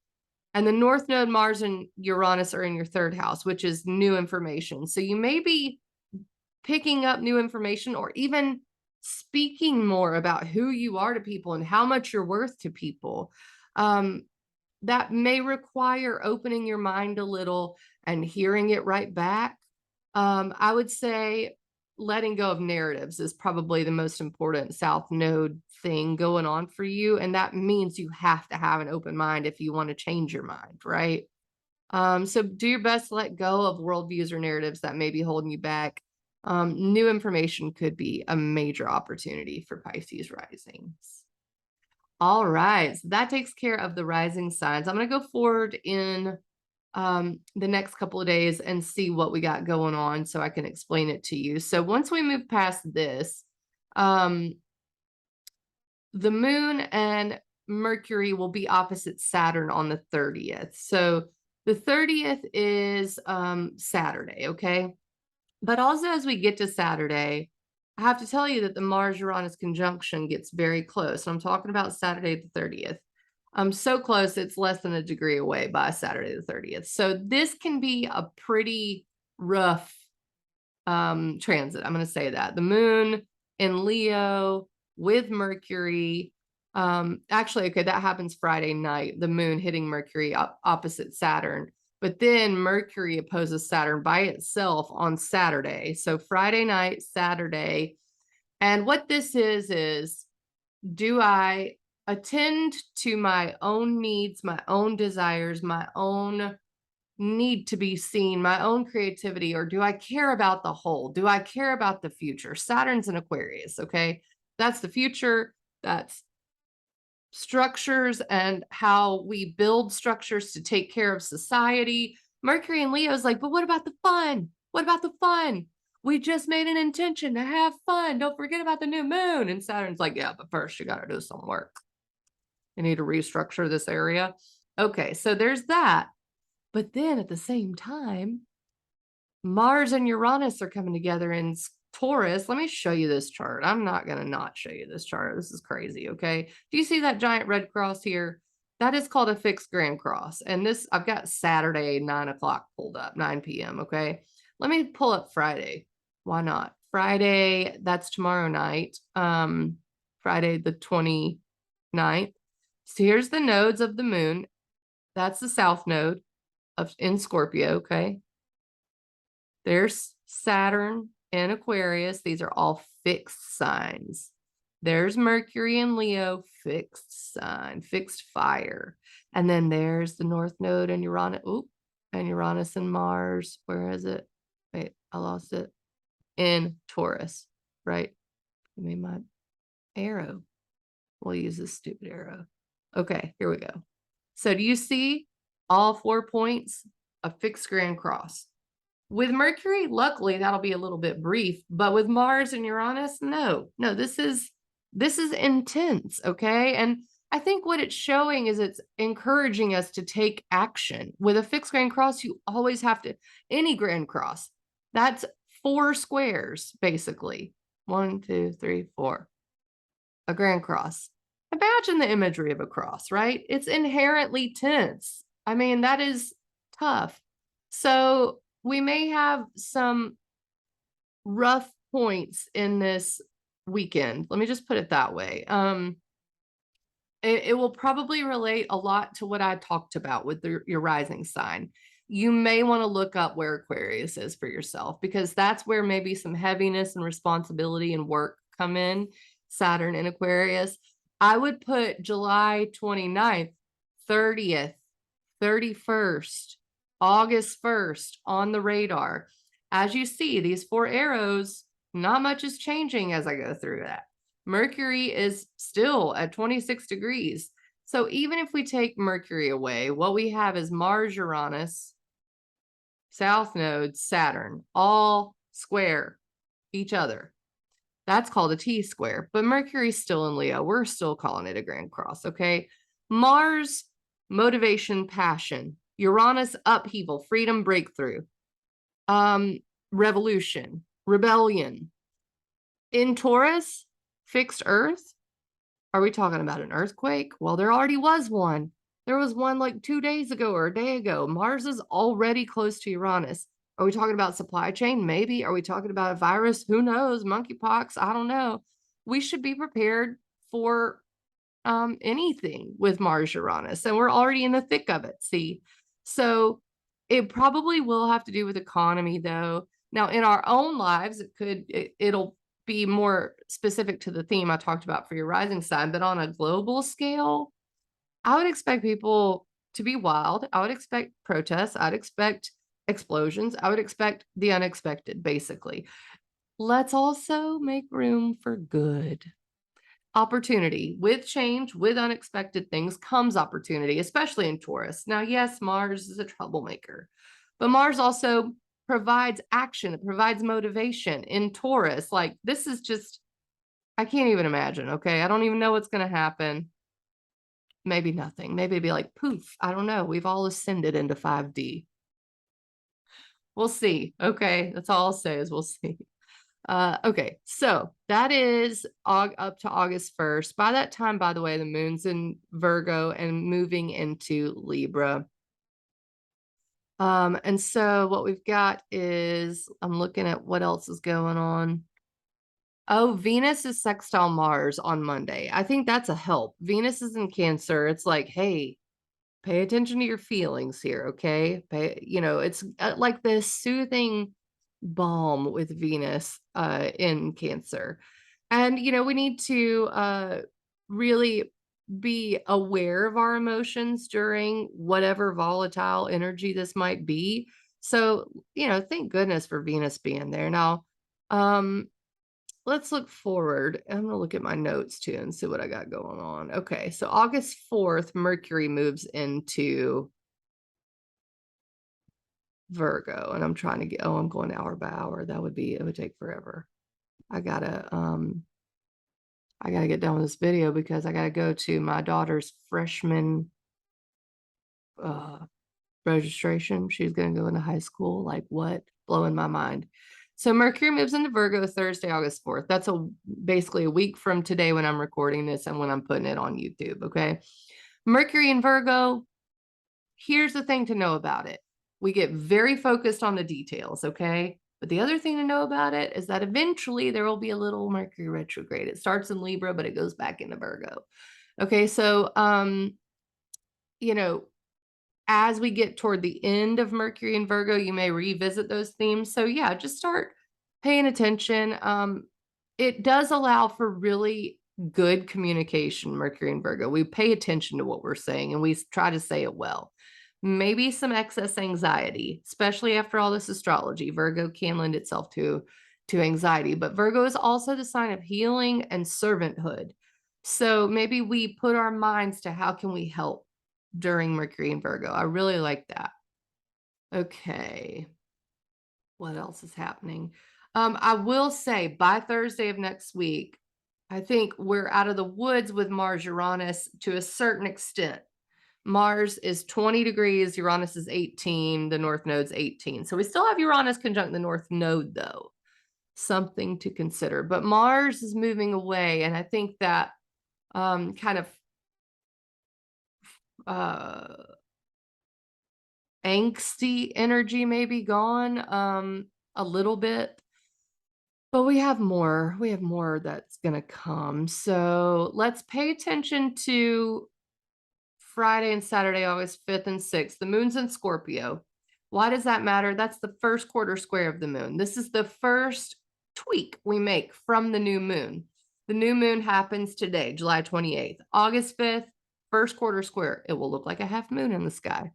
And the North Node, Mars, and Uranus are in your third house, which is new information. So you may be picking up new information or even speaking more about who you are to people and how much you're worth to people. That may require opening your mind a little and hearing it right back. I would say letting go of narratives is probably the most important South Node thing going on for you. And that means you have to have an open mind if you want to change your mind, right? So do your best to let go of worldviews or narratives that may be holding you back. New information could be a major opportunity for Pisces risings. All right, so that takes care of the rising signs. I'm going to go forward in the next couple of days and see what we got going on so I can explain it to you. So once we move past this, the moon and Mercury will be opposite Saturn on the 30th. So the 30th is Saturday, okay? But also as we get to Saturday, I have to tell you that the Mars-Uranus conjunction gets very close. I'm talking about Saturday the 30th. I'm so close, it's less than a degree away by Saturday the 30th. So this can be a pretty rough transit. I'm going to say that. The moon in Leo with Mercury. Actually, okay, that happens Friday night, the moon hitting Mercury opposite Saturn. But then Mercury opposes Saturn by itself on Saturday. So Friday night, Saturday. And what this is do I attend to my own needs, my own desires, my own need to be seen, my own creativity, or do I care about the whole? Do I care about the future? Saturn's in Aquarius, okay? That's the future. That's structures and how we build structures to take care of society. Mercury and Leo is like, but what about the fun? What about the fun? We just made an intention to have fun. Don't forget about the new moon. And Saturn's like, yeah, but first you got to do some work. You need to restructure this area. Okay, so there's that. But then at the same time, Mars and Uranus are coming together in Taurus, let me show you this chart. I'm not going to not show you this chart. This is crazy. Okay. Do you see that giant red cross here? That is called a fixed grand cross. And this, I've got Saturday, 9 o'clock pulled up, 9 p.m. Okay. Let me pull up Friday. Why not? Friday, that's tomorrow night. Friday, the 29th. So here's the nodes of the moon. That's the south node in Scorpio. Okay. There's Saturn in Aquarius. These are all fixed signs. There's Mercury in Leo, fixed sign, fixed fire. And then there's the North Node and Uranus. Oop, and Uranus and Mars. Where is it? Wait, I lost it. In Taurus, right? Give me my arrow. We'll use this stupid arrow. Okay, here we go. So do you see all 4 points? A fixed grand cross. With Mercury, luckily, that'll be a little bit brief, but with Mars and Uranus, no, this is intense, okay? And I think what it's showing is it's encouraging us to take action. With a fixed grand cross, you always have to, any grand cross, that's 4 squares, basically. 1, 2, 3, 4. A grand cross. Imagine the imagery of a cross, right? It's inherently tense. I mean, that is tough. So we may have some rough points in this weekend. Let me just put it that way. It will probably relate a lot to what I talked about with your rising sign. You may want to look up where Aquarius is for yourself, because that's where maybe some heaviness and responsibility and work come in. Saturn in Aquarius. I would put July 29th, 30th, 31st, August 1st on the radar. As you see, these 4 arrows, not much is changing as I go through that. Mercury is still at 26 degrees. So even if we take Mercury away, what we have is Mars, Uranus, South Node, Saturn, all square each other. That's called a T-square, but Mercury's still in Leo. We're still calling it a grand cross, okay? Mars, motivation, passion. Uranus, upheaval, freedom, breakthrough. Revolution, rebellion. In Taurus, fixed earth. Are we talking about an earthquake? Well, there already was one. There was one like 2 days ago or a day ago. Mars is already close to Uranus. Are we talking about supply chain? Maybe. Are we talking about a virus? Who knows? Monkeypox? I don't know. We should be prepared for anything with Mars Uranus, and we're already in the thick of it. See, so it probably will have to do with economy, though. Now, in our own lives, it'll be more specific to the theme I talked about for your rising sign, but on a global scale, I would expect people to be wild. I would expect protests. I'd expect explosions. I would expect the unexpected, basically. Let's also make room for good. Opportunity. With change, with unexpected things comes opportunity, especially in Taurus. Now, yes, Mars is a troublemaker, but Mars also provides action. It provides motivation. In Taurus, like, this is just, I can't even imagine, okay? I don't even know what's going to happen. Maybe nothing. Maybe it'd be like, poof, I don't know. We've all ascended into 5D. We'll see. Okay, that's all I'll say is we'll see. Okay, so that is up to August 1st. By that time, by the way, the moon's in Virgo and moving into Libra. And so what we've got is, I'm looking at what else is going on. Oh, Venus is sextile Mars on Monday. I think that's a help. Venus is in Cancer. It's like, hey, pay attention to your feelings here, okay? It's like this soothing balm with Venus in Cancer. And, we need to really be aware of our emotions during whatever volatile energy this might be. So, thank goodness for Venus being there. Now, let's look forward. I'm going to look at my notes too and see what I got going on. Okay, so August 4th, Mercury moves into Virgo, and I'm trying to get, I'm going hour by hour. It would take forever. I gotta get done with this video because I gotta go to my daughter's freshman registration. She's gonna go into high school. Like, what? Blowing my mind. So Mercury moves into Virgo Thursday, August 4th. That's basically a week from today when I'm recording this and when I'm putting it on YouTube, okay? Mercury in Virgo, here's the thing to know about it. We get very focused on the details, okay? But the other thing to know about it is that eventually there will be a little Mercury retrograde. It starts in Libra, but it goes back into Virgo. Okay, so you know, as we get toward the end of Mercury and Virgo, you may revisit those themes. So yeah, just start paying attention. It does allow for really good communication, Mercury and Virgo. We pay attention to what we're saying and we try to say it well. Maybe some excess anxiety, especially after all this astrology. Virgo can lend itself to anxiety, but Virgo is also the sign of healing and servanthood. So maybe we put our minds to how can we help during Mercury and Virgo. I really like that. Okay. What else is happening? I will say by Thursday of next week, I think we're out of the woods with Mars Uranus to a certain extent. Mars is 20 degrees, Uranus is 18, the North Node's 18. So we still have Uranus conjunct the North Node, though. Something to consider. But Mars is moving away, and I think that kind of angsty energy may be gone a little bit. But we have more that's going to come. So let's pay attention to Friday and Saturday, August 5th and 6th. The moon's in Scorpio. Why does that matter? That's the first quarter square of the moon. This is the first tweak we make from the new moon. The new moon happens today, July 28th. August 5th, first quarter square. It will look like a half moon in the sky.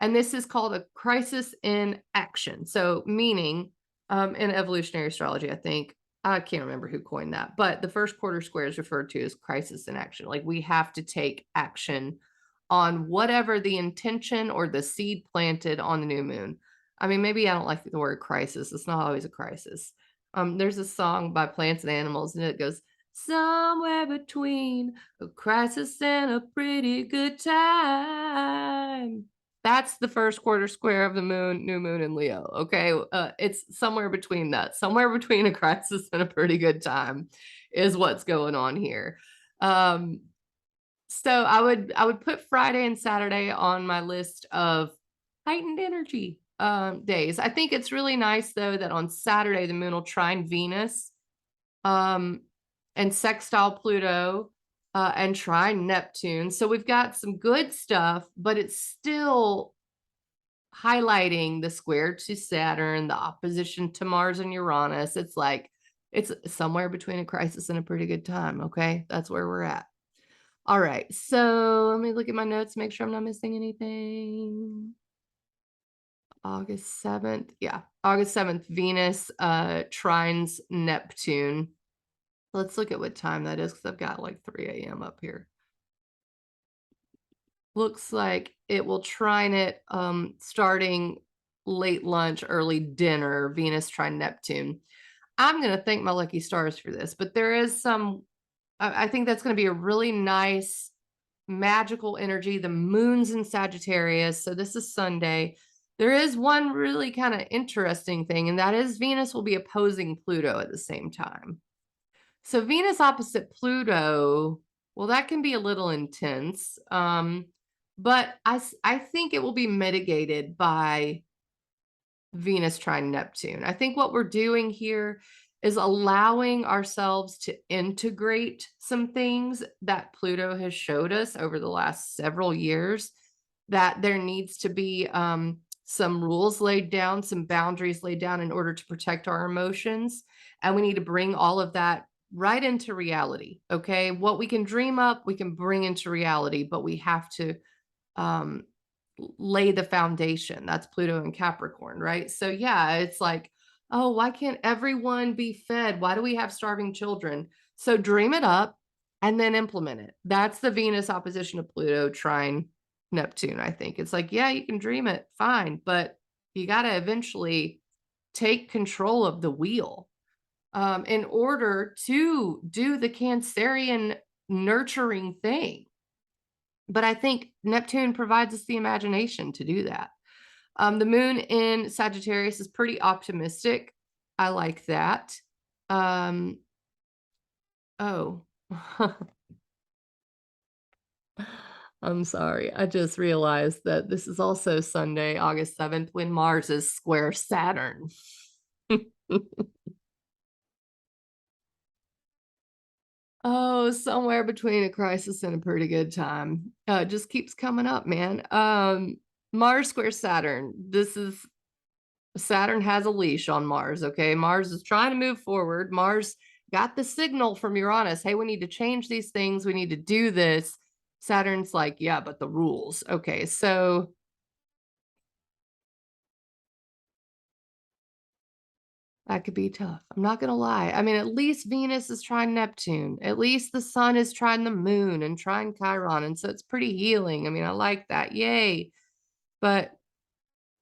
And this is called a crisis in action. So meaning in evolutionary astrology, I think, I can't remember who coined that, but the first quarter square is referred to as crisis in action. Like we have to take action on whatever the intention or the seed planted on the new moon. I mean, maybe I don't like the word crisis. It's not always a crisis. There's a song by Plants and Animals, and it goes, somewhere between a crisis and a pretty good time. That's the first quarter square of the moon, new moon in Leo. Okay. It's somewhere between that, somewhere between a crisis and a pretty good time is what's going on here. So I would put Friday and Saturday on my list of heightened energy days. I think it's really nice though that on Saturday the moon will trine Venus and sextile Pluto and trine Neptune. So we've got some good stuff, but it's still highlighting the square to Saturn, the opposition to Mars and Uranus. It's like it's somewhere between a crisis and a pretty good time. Okay, that's where we're at. All right, so let me look at my notes, make sure I'm not missing anything. August 7th. Yeah, August 7th, Venus trines Neptune. Let's look at what time that is because I've got like 3 a.m. up here. Looks like it will trine it starting late lunch, early dinner, Venus trine Neptune. I'm going to thank my lucky stars for this, but there is some, I think that's going to be a really nice magical energy. The moon's in Sagittarius, so this is Sunday. There is one really kind of interesting thing, and that is Venus will be opposing Pluto at the same time. So Venus opposite Pluto, well, that can be a little intense. But I think it will be mitigated by Venus trine Neptune. I think what we're doing here is allowing ourselves to integrate some things that Pluto has showed us over the last several years, that there needs to be some rules laid down, some boundaries laid down in order to protect our emotions. And we need to bring all of that right into reality. Okay. What we can dream up, we can bring into reality, but we have to lay the foundation. That's Pluto and Capricorn, right? So yeah, it's like, oh, why can't everyone be fed? Why do we have starving children? So dream it up and then implement it. That's the Venus opposition to Pluto trine Neptune, I think. It's like, yeah, you can dream it, fine, but you got to eventually take control of the wheel in order to do the Cancerian nurturing thing. But I think Neptune provides us the imagination to do that. The moon in Sagittarius is pretty optimistic. I like that. Um, oh, I'm sorry. I just realized that this is also Sunday, August 7th, when Mars is square Saturn. Oh, somewhere between a crisis and a pretty good time. It just keeps coming up, man. Mars square Saturn. This is Saturn has a leash on Mars, okay? Mars is trying to move forward. Mars got the signal from Uranus. Hey, we need to change these things. We need to do this. Saturn's like, yeah, but the rules. Okay, so that could be tough. I'm not going to lie. I mean, at least Venus is trying Neptune. At least the sun is trying the moon and trying Chiron. And so it's pretty healing. I mean, I like that. Yay. But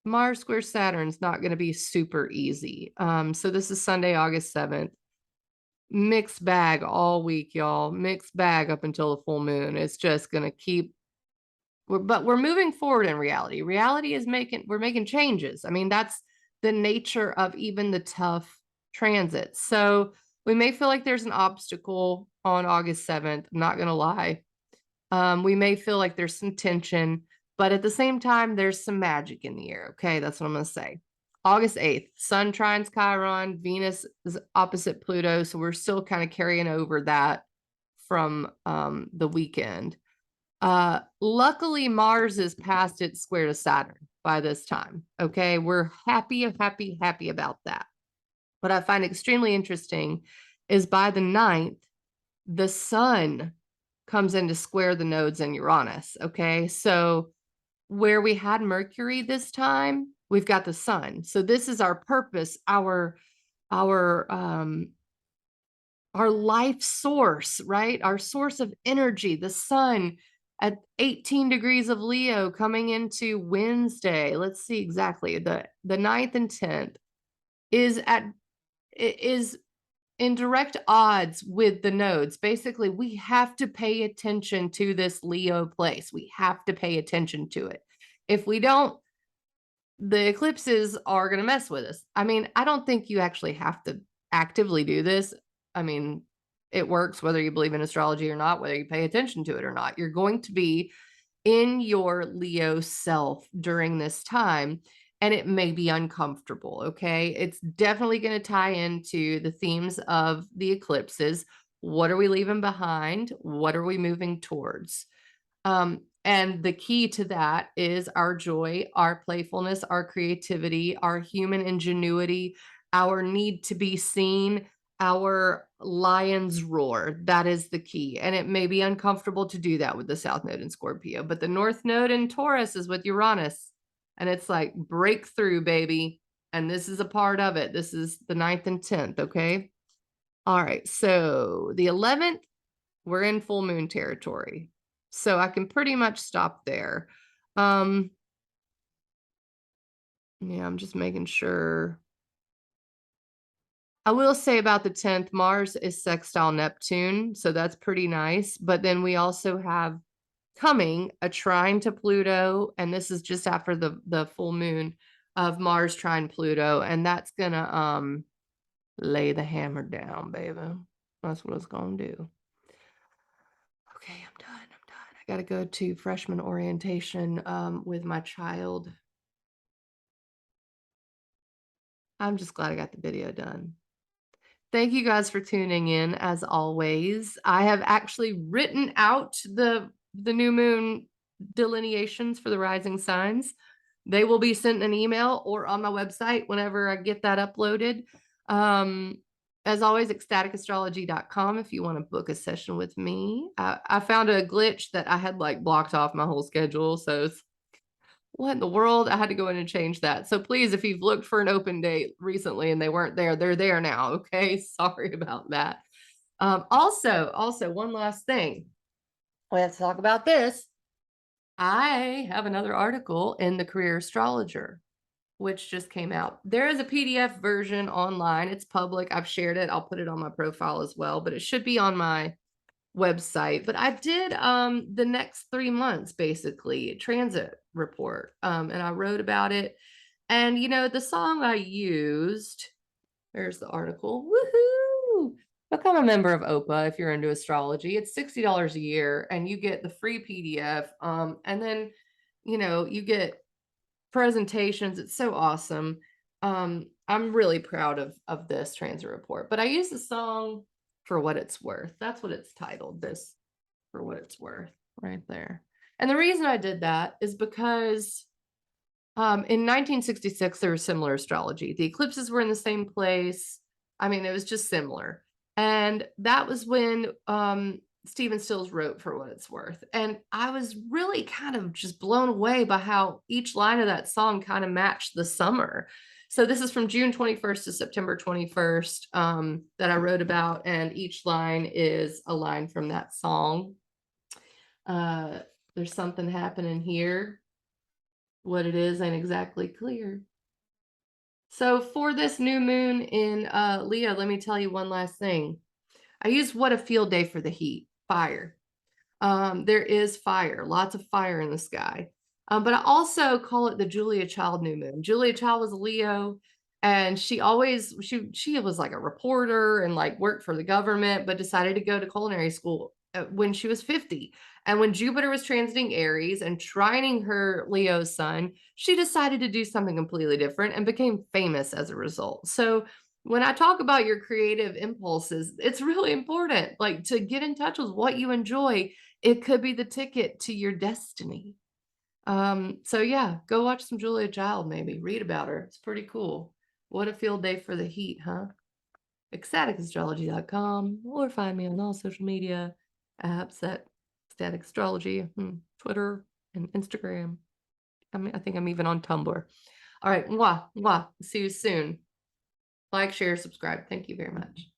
Mars square Saturn's not going to be super easy. So this is Sunday, August 7th. Mixed bag all week, y'all. Mixed bag up until the full moon. It's just going to keep, but we're moving forward in reality. Reality is we're making changes. I mean, that's the nature of even the tough transits. So we may feel like there's an obstacle on August 7th. I'm not going to lie. We may feel like there's some tension, but at the same time, there's some magic in the air. Okay, that's what I'm going to say. August 8th, Sun trines Chiron, Venus is opposite Pluto, so we're still kind of carrying over that from the weekend. Luckily, Mars is past its square to Saturn by this time. Okay, we're happy about that. What I find extremely interesting is by the 9th, the sun comes in to square the nodes in Uranus. Okay, so where we had Mercury this time, we've got the sun. So this is our purpose, our life source, right? Our source of energy, the sun at 18 degrees of Leo coming into Wednesday. Let's see exactly. The 9th and 10th is in direct odds with the nodes. Basically, we have to pay attention to this Leo place. We have to pay attention to it. If we don't, the eclipses are going to mess with us. I mean, I don't think you actually have to actively do this. I mean, it works whether you believe in astrology or not, whether you pay attention to it or not. You're going to be in your Leo self during this time, and it may be uncomfortable. Okay. It's definitely going to tie into the themes of the eclipses. What are we leaving behind? What are we moving towards? And the key to that is our joy, our playfulness, our creativity, our human ingenuity, our need to be seen, our lion's roar. That is the key. And it may be uncomfortable to do that with the South Node in Scorpio, but the North Node in Taurus is with Uranus. And it's like breakthrough, baby. And this is a part of it. This is the 9th and 10th. Okay. All right. So the 11th, we're in full moon territory. So I can pretty much stop there. Yeah, I'm just making sure. I will say about the 10th, Mars is sextile Neptune, so that's pretty nice. But then we also have coming a trine to Pluto, and this is just after the full moon of Mars trine Pluto, and that's gonna lay the hammer down, baby. That's what it's gonna do. Okay, I'm done. I gotta go to freshman orientation with my child. I'm just glad I got the video done. Thank you guys for tuning in as always. I have actually written out the new moon delineations for the rising signs. They will be sent in an email or on my website whenever I get that uploaded. As always, ecstaticastrology.com if you want to book a session with me. I found a glitch that I had like blocked off my whole schedule. So what in the world? I had to go in and change that. So please, if you've looked for an open date recently and they weren't there, they're there now. Okay. Sorry about that. Also, one last thing. We have to talk about this. I have another article in the Career Astrologer, which just came out. There is a PDF version online. It's public. I've shared it. I'll put it on my profile as well, but it should be on my website. But I did the next 3 months basically transit report, and I wrote about it. And you know, the song I used There's the article. Woohoo! Become a member of OPA if you're into astrology. It's $60 a year and you get the free PDF. And then, you get presentations. It's so awesome. I'm really proud of this transit report, but I use the song For What It's Worth. That's what it's titled, this For What It's Worth, right there. And the reason I did that is because in 1966, there was similar astrology. The eclipses were in the same place. I mean, it was just similar. And that was when Stephen Stills wrote For What It's Worth. And I was really kind of just blown away by how each line of that song kind of matched the summer. So this is from June 21st to September 21st that I wrote about. And each line is a line from that song. There's something happening here. What it is ain't exactly clear. So for this new moon in Leo, let me tell you one last thing. I used What a Field Day for the Heat, fire. There is fire, lots of fire in the sky. But I also call it the Julia Child new moon. Julia Child was a Leo, and she was like a reporter and like worked for the government, but decided to go to culinary school when she was 50. And when Jupiter was transiting Aries and trining her Leo sun, she decided to do something completely different and became famous as a result. So when I talk about your creative impulses, it's really important, like, to get in touch with what you enjoy. It could be the ticket to your destiny. So yeah, go watch some Julia Child, maybe read about her. It's pretty cool. What a field day for the heat, huh? ecstaticastrology.com, or find me on all social media apps at Ecstatic Astrology, Twitter and Instagram. I think I'm even on Tumblr. All right, mwah, mwah. See you soon. Like, share, subscribe. Thank you very much.